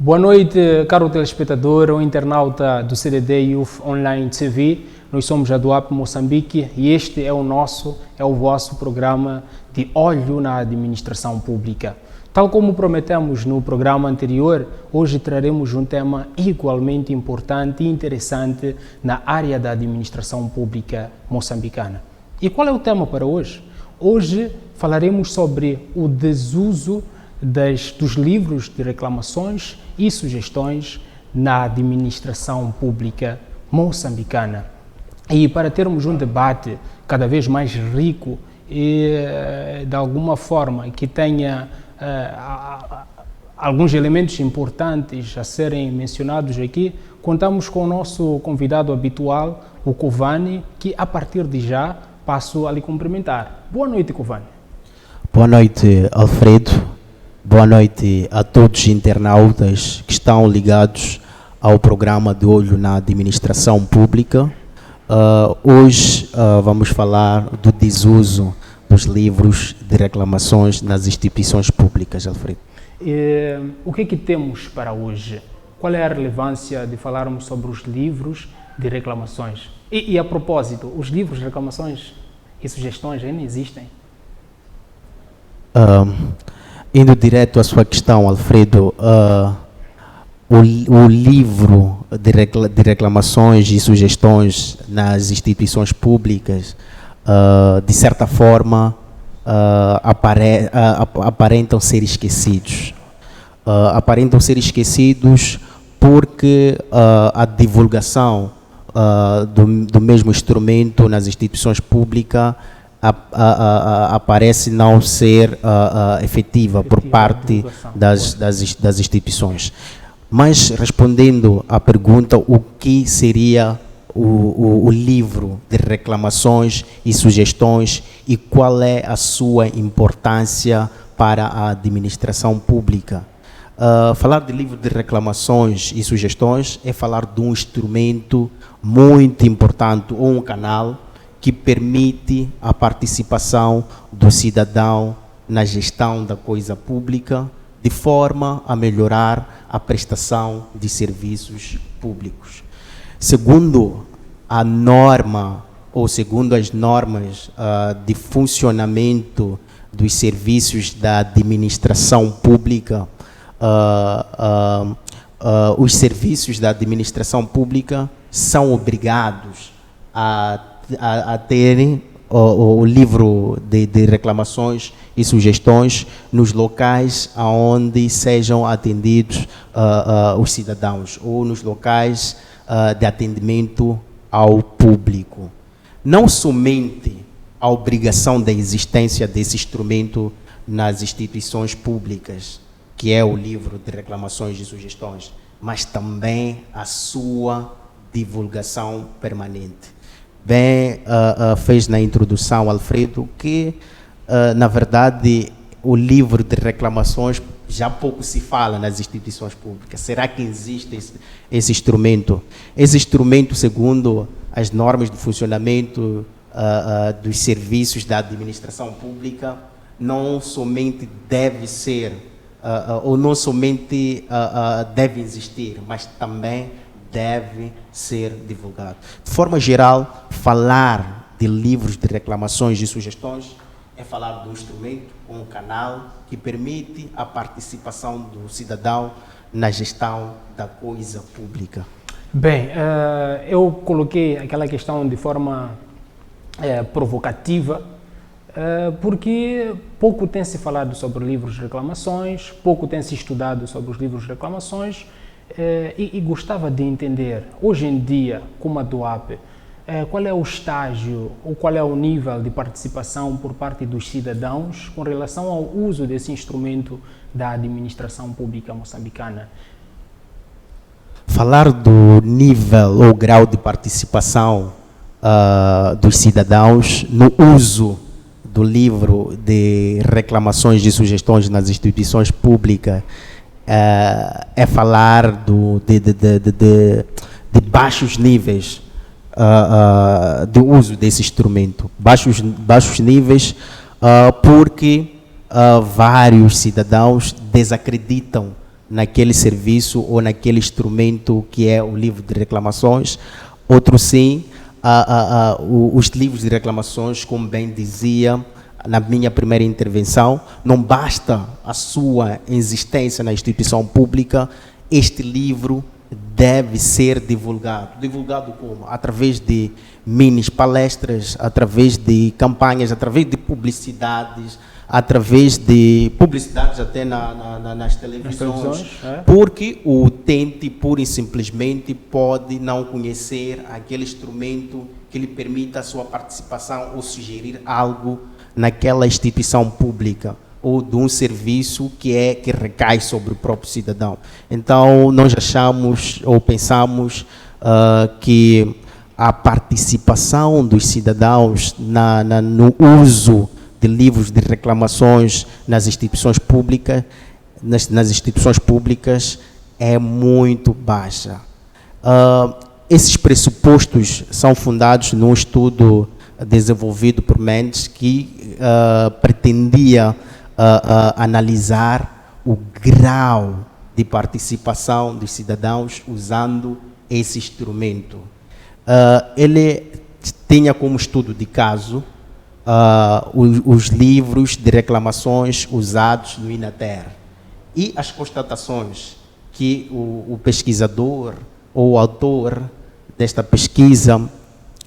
Boa noite, caro telespectador ou internauta do CDD Youth Online TV. Nós somos a DOAP Moçambique e este é o vosso programa de Olho na Administração Pública. Tal como prometemos no programa anterior, hoje traremos um tema igualmente importante e interessante na área da administração pública moçambicana. E qual é o tema para hoje? Hoje falaremos sobre o desuso dos livros de reclamações e sugestões na administração pública moçambicana. E para termos um debate cada vez mais rico e, de alguma forma, que tenha alguns elementos importantes a serem mencionados aqui, contamos com o nosso convidado habitual, o Covani, que a partir de já passo a lhe cumprimentar. Boa noite, Covani. Boa noite, Alfredo. Boa noite a todos os internautas que estão ligados ao programa de Olho na Administração Pública. Hoje vamos falar do desuso dos livros de reclamações nas instituições públicas, Alfredo. O que é que temos para hoje? Qual é a relevância de falarmos sobre os livros de reclamações? E a propósito, os livros de reclamações e sugestões ainda existem? Indo direto à sua questão, Alfredo, o livro de reclamações e sugestões nas instituições públicas, de certa forma, aparentam ser esquecidos. Aparentam ser esquecidos porque a divulgação do mesmo instrumento nas instituições públicas aparece não ser efetiva por parte das instituições. Mas, respondendo à pergunta, o que seria o livro de reclamações e sugestões e qual é a sua importância para a administração pública? Falar de livro de reclamações e sugestões é falar de um instrumento muito importante, ou um canal que permite a participação do cidadão na gestão da coisa pública, de forma a melhorar a prestação de serviços públicos. Segundo a norma, ou segundo as normas de funcionamento dos serviços da administração pública, os serviços da administração pública são obrigados a terem o livro de reclamações e sugestões nos locais onde sejam atendidos os cidadãos ou nos locais de atendimento ao público. Não somente a obrigação da existência desse instrumento nas instituições públicas, que é o livro de reclamações e sugestões, mas também a sua divulgação permanente. Bem, fez na introdução, Alfredo, que, na verdade, o livro de reclamações já pouco se fala nas instituições públicas. Será que existe esse instrumento? Esse instrumento, segundo as normas de funcionamento dos serviços da administração pública, não somente deve ser, ou não somente deve existir, mas também deve ser divulgado. De forma geral, falar de livros de reclamações e sugestões é falar de um instrumento, um canal que permite a participação do cidadão na gestão da coisa pública. Bem, eu coloquei aquela questão de forma provocativa, porque pouco tem se falado sobre livros de reclamações, pouco tem se estudado sobre os livros de reclamações, e gostava de entender, hoje em dia, como a DOAP, qual é o estágio ou qual é o nível de participação por parte dos cidadãos com relação ao uso desse instrumento da administração pública moçambicana. Falar do nível ou grau de participação dos cidadãos no uso do livro de reclamações e sugestões nas instituições públicas é falar de baixos níveis de uso desse instrumento. Baixos níveis porque vários cidadãos desacreditam naquele serviço ou naquele instrumento que é o livro de reclamações. Outro sim, os livros de reclamações, como bem dizia na minha primeira intervenção, não basta a sua existência na instituição pública, este livro deve ser divulgado. Divulgado como? Através de minis palestras, através de campanhas, através de publicidades, através de publicidades até nas televisões, porque o utente, pura e simplesmente, pode não conhecer aquele instrumento que lhe permita a sua participação ou sugerir algo naquela instituição pública ou de um serviço que recai sobre o próprio cidadão. Então, nós achamos ou pensamos que a participação dos cidadãos no uso de livros de reclamações nas instituições públicas, nas instituições públicas é muito baixa. Esses pressupostos são fundados num estudo desenvolvido por Mendes que pretendia analisar o grau de participação dos cidadãos usando esse instrumento. Ele tinha como estudo de caso os livros de reclamações usados no Inater e as constatações que o pesquisador ou o autor desta pesquisa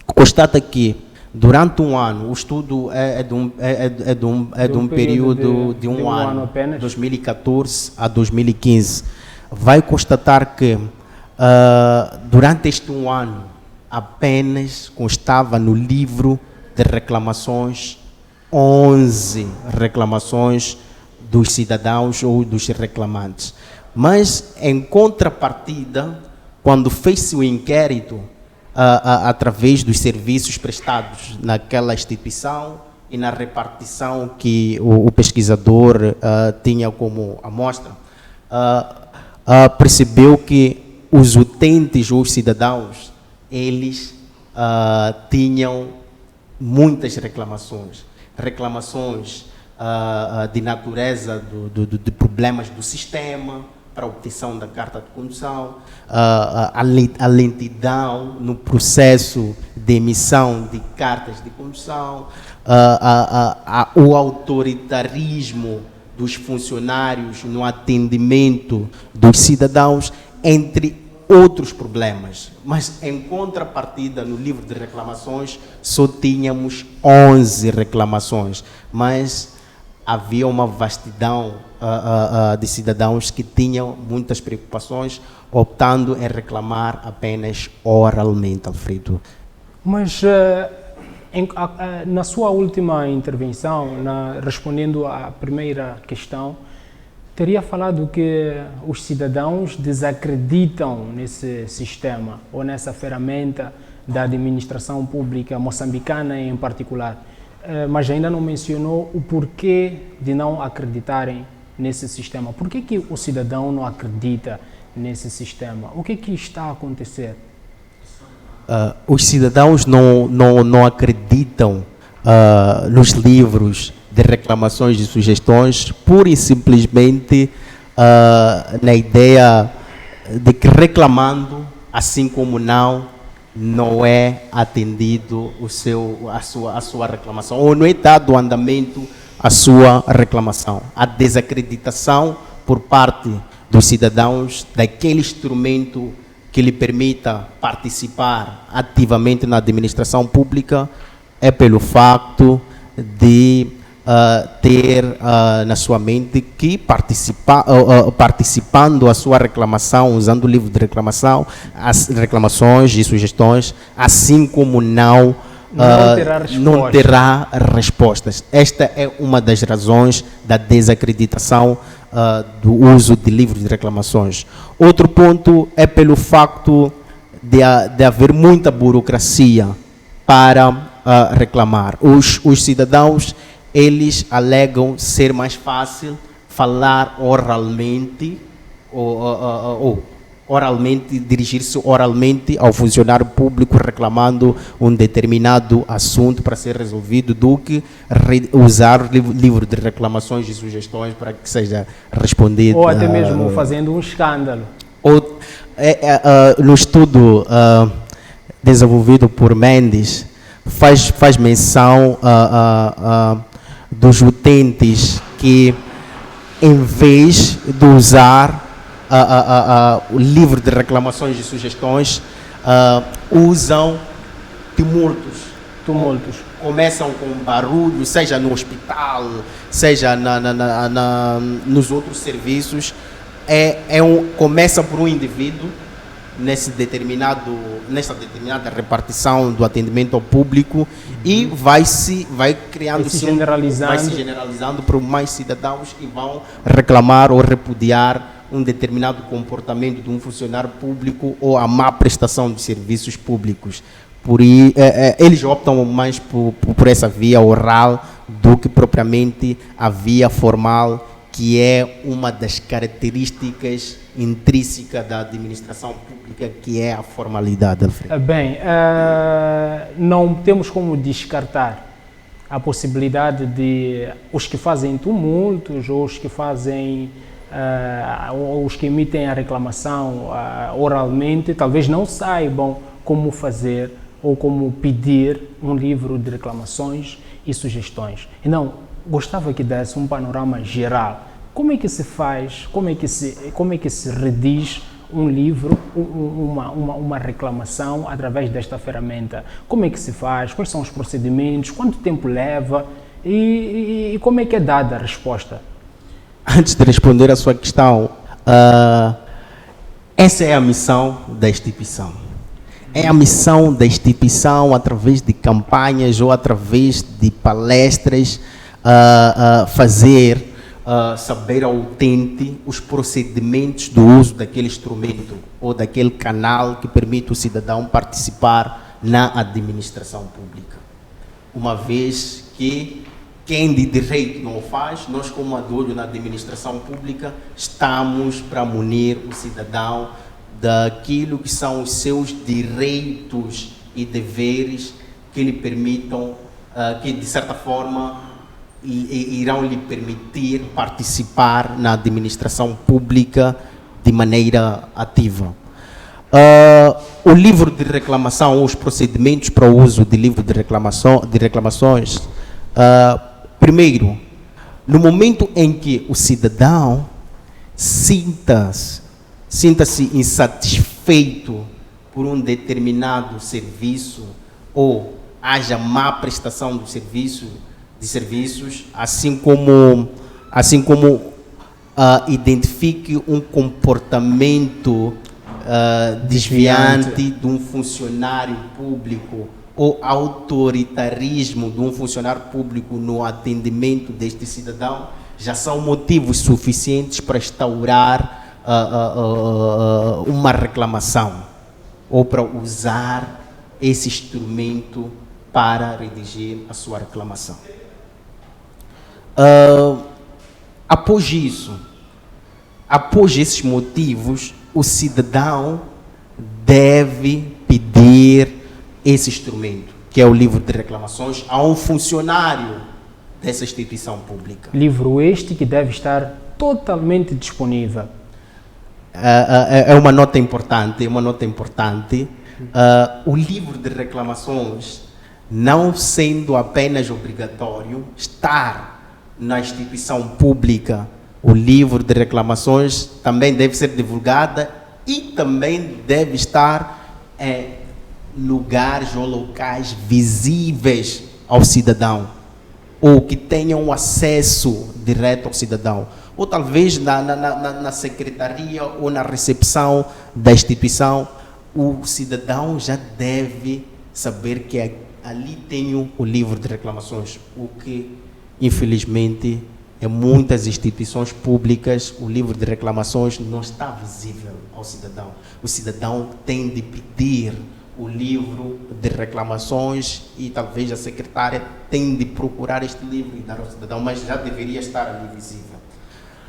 constata que durante um ano, o estudo é de um período de um ano apenas, 2014 a 2015, vai constatar que durante este um ano apenas constava no livro de reclamações 11 reclamações dos cidadãos ou dos reclamantes. Mas, em contrapartida, quando fez-se o inquérito através dos serviços prestados naquela instituição e na repartição que o pesquisador tinha como amostra, percebeu que os utentes ou os cidadãos, eles tinham muitas reclamações de natureza de problemas do sistema, para a obtenção da carta de condução, a lentidão no processo de emissão de cartas de condução, o autoritarismo dos funcionários no atendimento dos cidadãos, entre outros problemas. Mas, em contrapartida, no livro de reclamações, só tínhamos 11 reclamações, mas havia uma vastidão de cidadãos que tinham muitas preocupações, optando em reclamar apenas oralmente, Alfredo. Mas, na sua última intervenção, respondendo à primeira questão, teria falado que os cidadãos desacreditam nesse sistema ou nessa ferramenta da administração pública moçambicana em particular, mas ainda não mencionou o porquê de não acreditarem nesse sistema. Por que o cidadão não acredita nesse sistema? O que está a acontecer? Os cidadãos não acreditam nos livros de reclamações e sugestões, pura e simplesmente na ideia de que reclamando, assim como não é atendido a sua reclamação, ou não é dado andamento à sua reclamação. A desacreditação por parte dos cidadãos daquele instrumento que lhe permita participar ativamente na administração pública é pelo facto de ter na sua mente que participando a sua reclamação, usando o livro de reclamação, as reclamações e sugestões, assim como não terá respostas. Esta é uma das razões da desacreditação do uso de livros de reclamações. Outro ponto é pelo facto de haver muita burocracia para reclamar. Os cidadãos, eles alegam ser mais fácil falar oralmente ou dirigir-se oralmente ao funcionário público reclamando um determinado assunto para ser resolvido, do que usar o livro de reclamações e sugestões para que seja respondido. Ou até mesmo fazendo um escândalo. No estudo desenvolvido por Mendes, faz menção dos utentes que, em vez de usar o livro de reclamações e sugestões, usam tumultos. Começam com barulho, seja no hospital, seja nos outros serviços. Começa por um indivíduo nessa determinada repartição do atendimento ao público e vai criando, se generalizando para mais cidadãos e vão reclamar ou repudiar um determinado comportamento de um funcionário público ou a má prestação de serviços públicos. Eles optam mais por essa via oral do que propriamente a via formal, que é uma das características intrínsecas da administração pública, que é a formalidade, Alfredo. Bem, não temos como descartar a possibilidade de os que fazem tumultos ou os que fazem os que emitem a reclamação oralmente talvez não saibam como fazer ou como pedir um livro de reclamações e sugestões. Então, gostava que desse um panorama geral. Como é que se faz, como é que se rediz um livro, uma reclamação através desta ferramenta? Como é que se faz? Quais são os procedimentos? Quanto tempo leva? E como é que é dada a resposta? Antes de responder a sua questão, essa é a missão da instituição. É a missão da instituição, através de campanhas ou através de palestras, fazer saber ao utente os procedimentos do uso daquele instrumento ou daquele canal que permite o cidadão participar na administração pública. Uma vez que quem de direito não o faz, nós, como adultos na administração pública, estamos para munir o cidadão daquilo que são os seus direitos e deveres que lhe permitam, que de certa forma irão lhe permitir participar na administração pública de maneira ativa. O livro de reclamação, os procedimentos para o uso de livro de reclamações, primeiro, no momento em que o cidadão sinta-se insatisfeito por um determinado serviço ou haja má prestação de serviços, assim como identifique um comportamento desviante de um funcionário público ou autoritarismo de um funcionário público no atendimento deste cidadão, já são motivos suficientes para instaurar uma reclamação ou para usar esse instrumento para redigir a sua reclamação. Após esses motivos, o cidadão deve pedir esse instrumento, que é o livro de reclamações, a um funcionário dessa instituição pública. Livro este que deve estar totalmente disponível. É uma nota importante, o livro de reclamações, não sendo apenas obrigatório estar na instituição pública, o livro de reclamações também deve ser divulgado e também deve estar em lugares ou locais visíveis ao cidadão, ou que tenham acesso direto ao cidadão, ou talvez na secretaria ou na recepção da instituição. O cidadão já deve saber que ali tem o livro de reclamações, o que infelizmente em muitas instituições públicas o livro de reclamações não está visível ao cidadão. O cidadão tem de pedir o livro de reclamações e talvez a secretária tem de procurar este livro e dar ao cidadão, mas já deveria estar ali visível.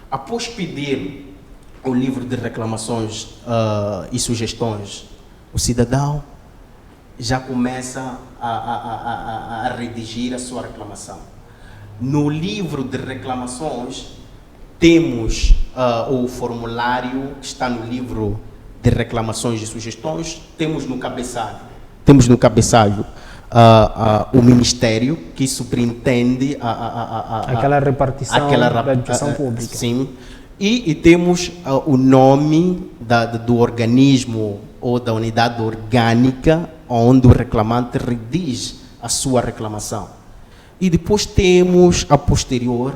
Após pedir o livro de reclamações e sugestões, o cidadão já começa a redigir a sua reclamação. No livro de reclamações, temos o formulário que está no livro de reclamações e sugestões, temos no cabeçalho o Ministério que superintende aquela repartição da administração pública. Sim, e temos o nome do organismo ou da unidade orgânica onde o reclamante redige a sua reclamação. E depois temos, a posterior,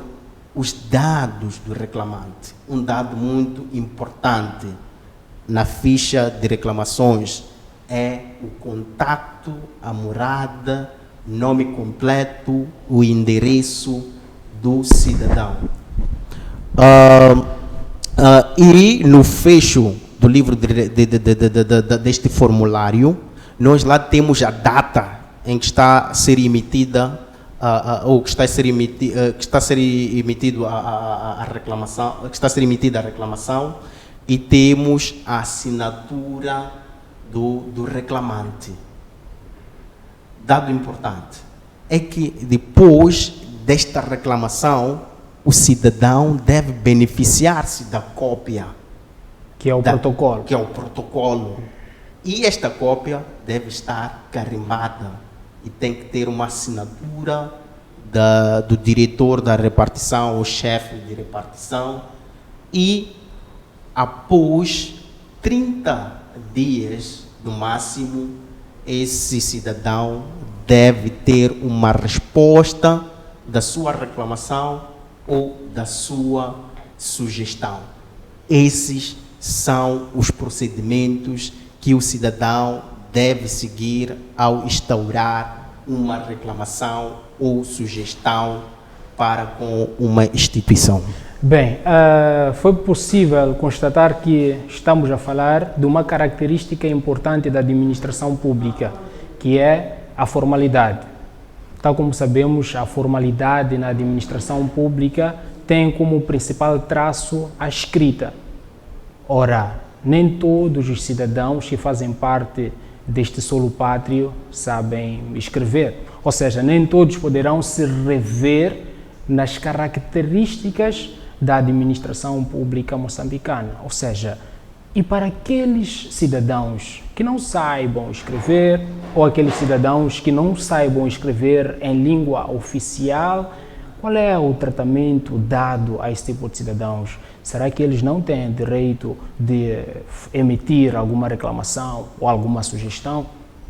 os dados do reclamante. Um dado muito importante na ficha de reclamações é o contato, a morada, nome completo, o endereço do cidadão. E no fecho do livro deste formulário, nós lá temos a data em que está a ser emitida ou que está a ser emitido a reclamação, que está a ser emitida a reclamação, e temos a assinatura do reclamante. Dado importante é que depois desta reclamação o cidadão deve beneficiar-se da cópia que é o protocolo. Que é o protocolo. E esta cópia deve estar carimbada e tem que ter uma assinatura do diretor da repartição ou chefe de repartição, e após 30 dias no máximo, esse cidadão deve ter uma resposta da sua reclamação ou da sua sugestão. Esses são os procedimentos que o cidadão deve seguir ao instaurar uma reclamação ou sugestão para com uma instituição. Bem, foi possível constatar que estamos a falar de uma característica importante da administração pública, que é a formalidade. Tal como sabemos, a formalidade na administração pública tem como principal traço a escrita. Ora, nem todos os cidadãos que fazem parte deste solo pátrio sabem escrever. Ou seja, nem todos poderão se rever nas características da administração pública moçambicana. Ou seja, e para aqueles cidadãos que não saibam escrever, ou aqueles cidadãos que não saibam escrever em língua oficial, qual é o tratamento dado a esse tipo de cidadãos? Será que eles não têm direito de emitir alguma reclamação ou alguma sugestão?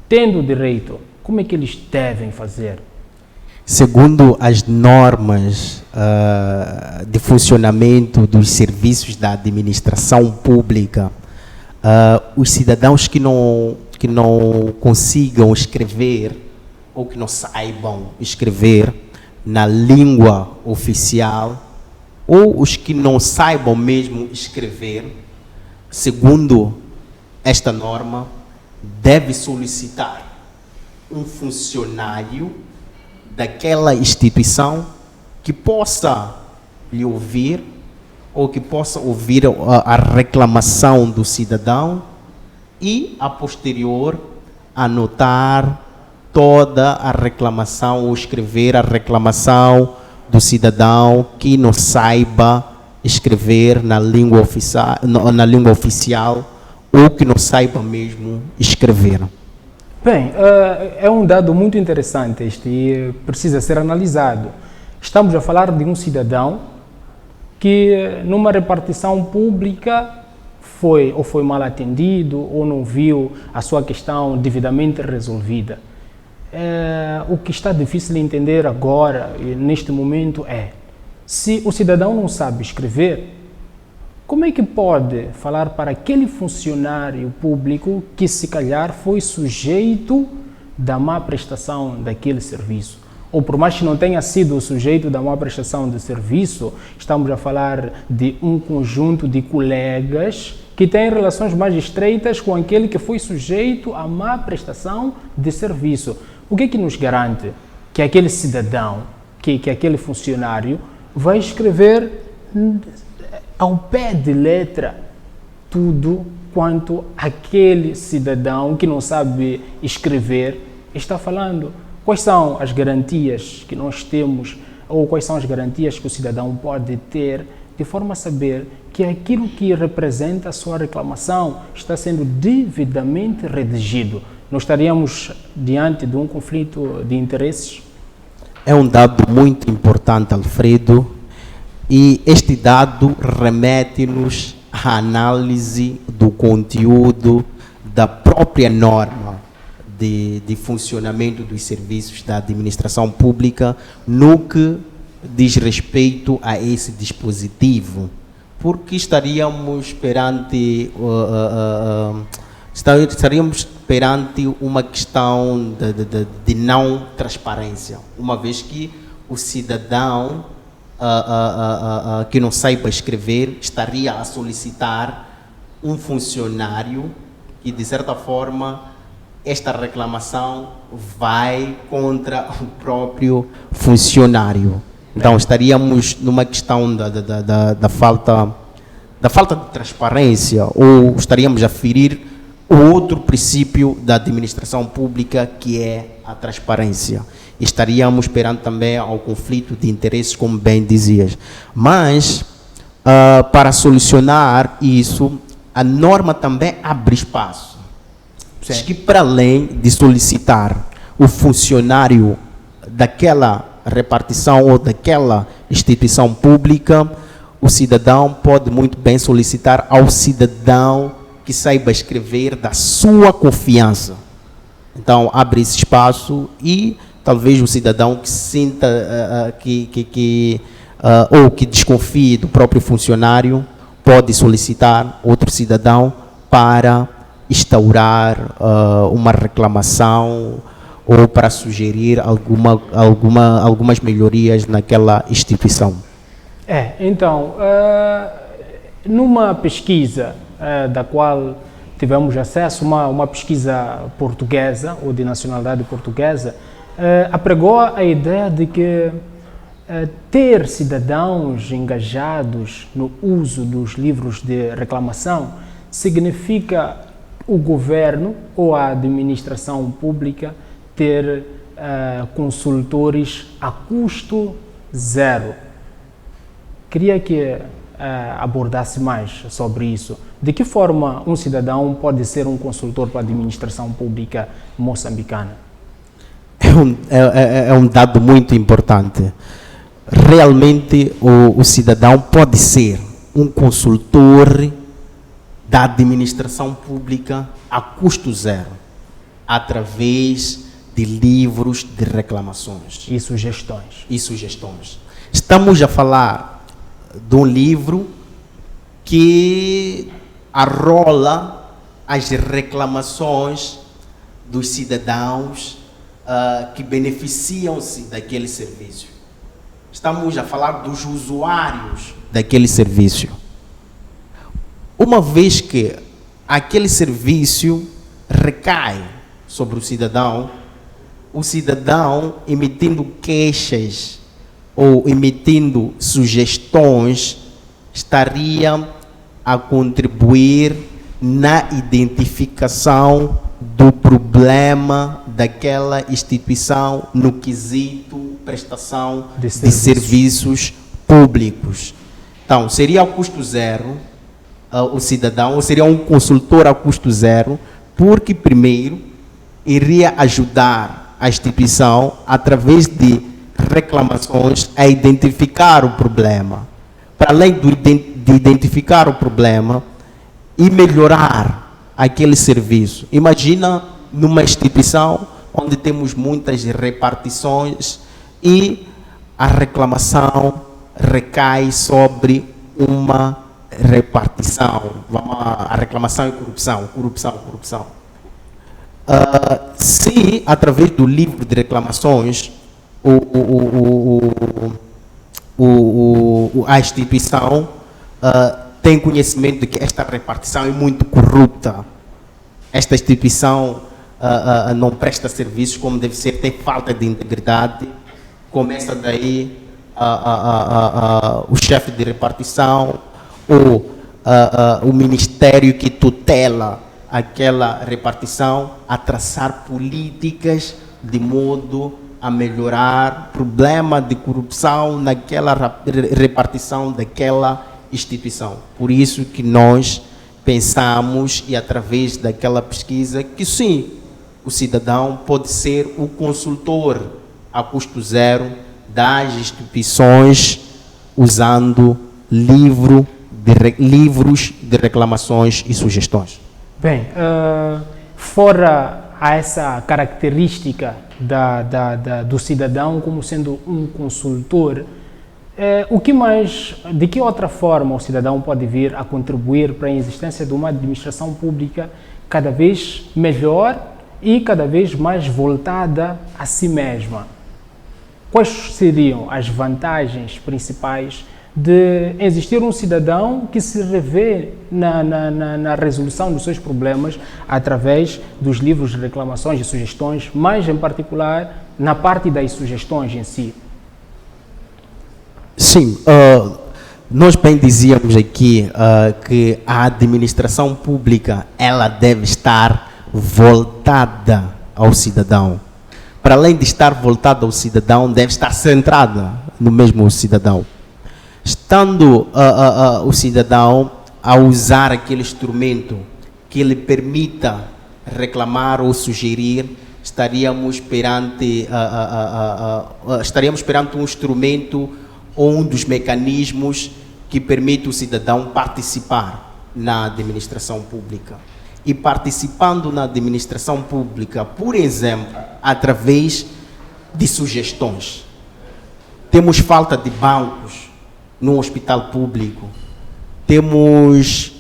Tendo direito, como é que eles devem fazer? Segundo as normas de funcionamento dos serviços da administração pública, os cidadãos que não consigam escrever ou que não saibam escrever na língua oficial, ou os que não saibam mesmo escrever, segundo esta norma, deve solicitar um funcionário daquela instituição que possa lhe ouvir ou que possa ouvir a reclamação do cidadão e, a posterior, anotar toda a reclamação ou escrever a reclamação do cidadão que não saiba escrever na língua oficial ou que não saiba mesmo escrever. Bem, é um dado muito interessante este e precisa ser analisado. Estamos a falar de um cidadão que numa repartição pública foi mal atendido ou não viu a sua questão devidamente resolvida. O que está difícil de entender agora, neste momento, é se o cidadão não sabe escrever, como é que pode falar para aquele funcionário público que se calhar foi sujeito da má prestação daquele serviço? Ou por mais que não tenha sido o sujeito da má prestação de serviço, estamos a falar de um conjunto de colegas que têm relações mais estreitas com aquele que foi sujeito à má prestação de serviço. O que é que nos garante que aquele cidadão, que aquele funcionário vai escrever ao pé de letra tudo quanto aquele cidadão que não sabe escrever está falando. Quais são as garantias que nós temos ou quais são as garantias que o cidadão pode ter de forma a saber que aquilo que representa a sua reclamação está sendo devidamente redigido? Nós estaríamos diante de um conflito de interesses? É um dado muito importante, Alfredo, e este dado remete-nos à análise do conteúdo da própria norma de funcionamento dos serviços da administração pública no que diz respeito a esse dispositivo, porque estaríamos perante uma questão de não transparência, uma vez que o cidadão que não saiba escrever estaria a solicitar um funcionário que, de certa forma, esta reclamação vai contra o próprio funcionário. Então, estaríamos numa questão da falta de transparência, ou estaríamos a ferir o outro princípio da administração pública, que é a transparência. Estaríamos perante também ao conflito de interesses, como bem dizias. Mas, para solucionar isso, a norma também abre espaço. Diz que, para além de solicitar o funcionário daquela repartição ou daquela instituição pública, o cidadão pode muito bem solicitar ao cidadão que saiba escrever da sua confiança. Então, abre esse espaço e talvez o cidadão que sinta ou que desconfie do próprio funcionário pode solicitar outro cidadão para instaurar uma reclamação ou para sugerir algumas melhorias naquela instituição. Então, numa pesquisa da qual tivemos acesso, uma pesquisa portuguesa ou de nacionalidade portuguesa, apregou a ideia de que ter cidadãos engajados no uso dos livros de reclamação significa o governo ou a administração pública ter consultores a custo zero. Queria que abordasse mais sobre isso. De que forma um cidadão pode ser um consultor para a administração pública moçambicana? É um dado muito importante. Realmente, o cidadão pode ser um consultor da administração pública a custo zero, através de livros de reclamações e sugestões. Estamos a falar de um livro que arrola as reclamações dos cidadãos que beneficiam-se daquele serviço. Estamos a falar dos usuários daquele serviço. Uma vez que aquele serviço recai sobre o cidadão emitindo queixas ou emitindo sugestões, estaria a contribuir na identificação do problema daquela instituição no quesito prestação de serviços públicos. Então, seria a custo zero o cidadão, ou seria um consultor a custo zero, porque primeiro iria ajudar a instituição através de reclamações a identificar o problema. Para além de identificar o problema e melhorar aquele serviço. Imagina numa instituição onde temos muitas repartições e a reclamação recai sobre uma repartição. A reclamação é corrupção. Se através do livro de reclamações a instituição tem conhecimento de que esta repartição é muito corrupta, esta instituição não presta serviços como deve ser, tem falta de integridade, começa daí o chefe de repartição ou o ministério que tutela aquela repartição a traçar políticas de modo a melhorar o problema de corrupção naquela repartição daquela instituição. Por isso que nós pensamos, e através daquela pesquisa, que sim, o cidadão pode ser o consultor a custo zero das instituições, usando livros de reclamações e sugestões. Bem, fora essa característica do cidadão como sendo um consultor, de que outra forma o cidadão pode vir a contribuir para a existência de uma administração pública cada vez melhor e cada vez mais voltada a si mesma? Quais seriam as vantagens principais de existir um cidadão que se revê na resolução dos seus problemas através dos livros de reclamações e sugestões, mais em particular na parte das sugestões em si? Sim, nós bem dizíamos aqui que a administração pública ela deve estar voltada ao cidadão. Para além de estar voltada ao cidadão, deve estar centrada no mesmo cidadão. Estando o cidadão a usar aquele instrumento que lhe permita reclamar ou sugerir, estaríamos perante um instrumento ou um dos mecanismos que permite o cidadão participar na administração pública. E participando na administração pública, por exemplo, através de sugestões. Temos falta de bancos no hospital público, temos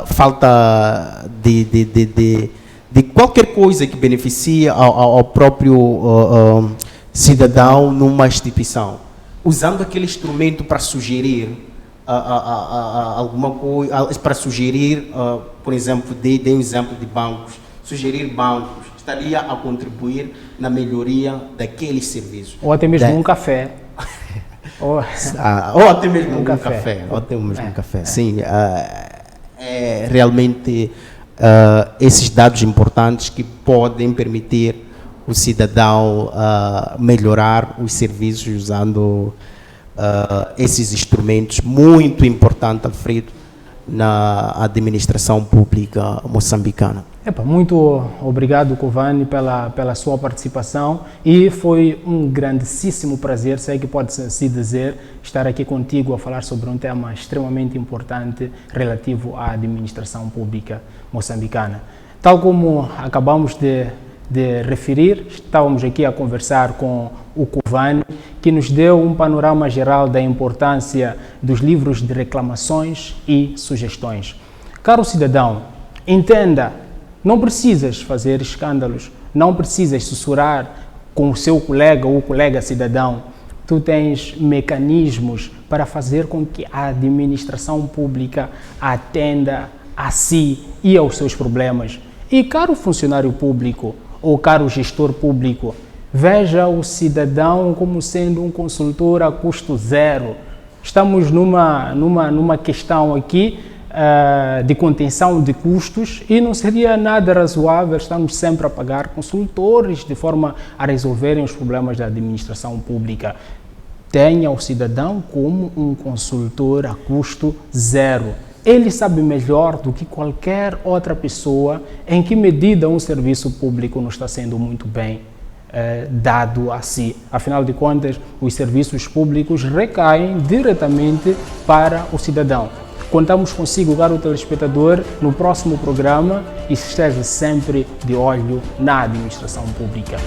falta de qualquer coisa que beneficie ao próprio cidadão numa instituição. Usando aquele instrumento para sugerir alguma coisa, para sugerir, por exemplo, dei um exemplo de bancos, sugerir bancos, estaria a contribuir na melhoria daqueles serviços. Ou até mesmo um café. Ou até mesmo um café. Ou até mesmo um café. Sim, realmente esses dados importantes que podem permitir o cidadão melhorar os serviços usando esses instrumentos muito importantes, Alfredo, na administração pública moçambicana. Muito obrigado, Covani, pela sua participação, e foi um grandíssimo prazer, sei que pode-se dizer, estar aqui contigo a falar sobre um tema extremamente importante relativo à administração pública moçambicana. Tal como acabamos de referir, estávamos aqui a conversar com o Covani, que nos deu um panorama geral da importância dos livros de reclamações e sugestões. Caro cidadão, entenda, não precisas fazer escândalos, não precisas sussurrar com o seu colega ou colega cidadão. Tu tens mecanismos para fazer com que a administração pública atenda a si e aos seus problemas. E caro funcionário público ou caro gestor público, veja o cidadão como sendo um consultor a custo zero. Estamos numa questão aqui de contenção de custos e não seria nada razoável estarmos sempre a pagar consultores de forma a resolverem os problemas da administração pública. Tenha o cidadão como um consultor a custo zero. Ele sabe melhor do que qualquer outra pessoa em que medida um serviço público não está sendo muito bem dado a si. Afinal de contas, os serviços públicos recaem diretamente para o cidadão. Contamos consigo, caro telespectador, no próximo programa, e esteja sempre de olho na administração pública.